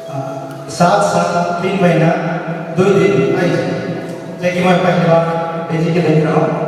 7-3 महीना 2 दिन आई लेकिन मैं पहली बार भेजी के देख रहा हूँ।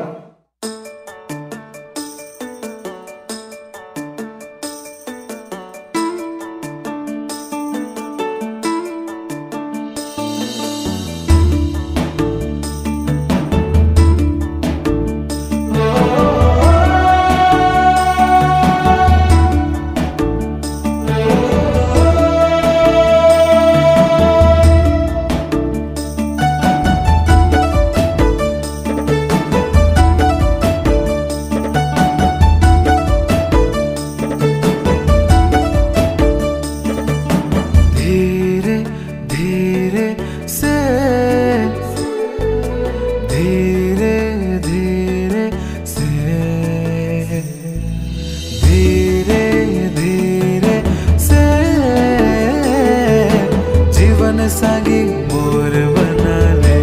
सागी मोर बना ले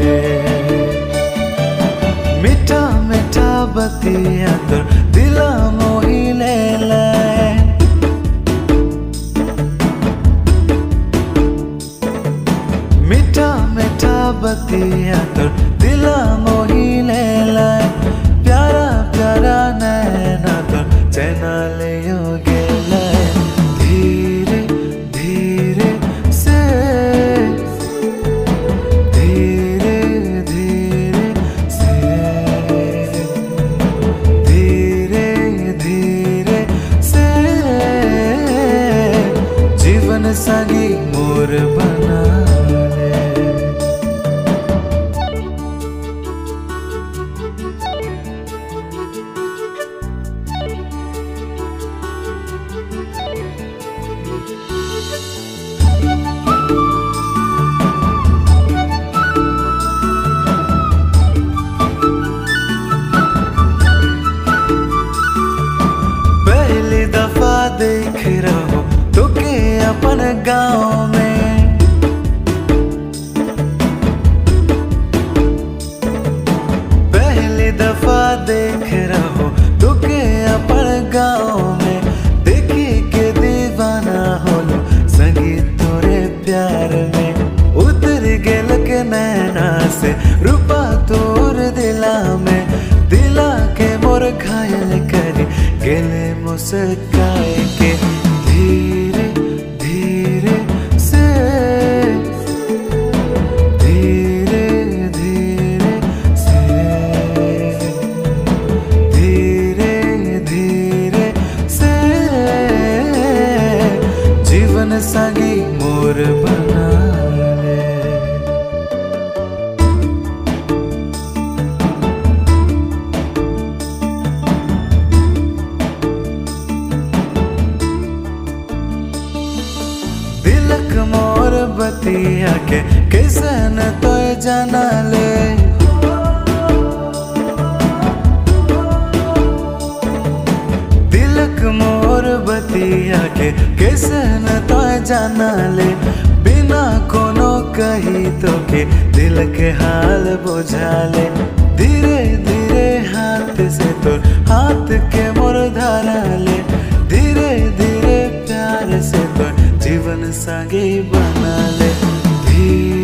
मीठा मीठा बतिया तो दिला मोही ले लाए मीठा मीठा बतिया तो दिला मोही ले लाए प्यारा प्यारा नैना तो चैना ले योगे लाए धीरे धीरे से सागी मोर बना ले पहली दफा देख रहो तो के अपन गाँव में पहली दफा देख रहो तो के अपन गाँव में देखी के दीवाना होलो संगीत तोरे प्यार में उतर गेल के नैना से रूपा तोर दिला में दिला के मोर घायल करी गेले मुस्काए के धीरे धीरे से धीरे धीरे से धीरे धीरे से जीवन सागी मोर बना ले दिलक मोर बतिया के कैसन तो जाना ले दिलक मोर बतिया के कैसन तो जाना ले बिना कोनो कही तो के दिल के हाल बुझा ले धीरे धीरे हाथ से तो हाथ के मोर धारा ले धीरे धीरे प्यार से तो जीवन सागी बना ले धीरे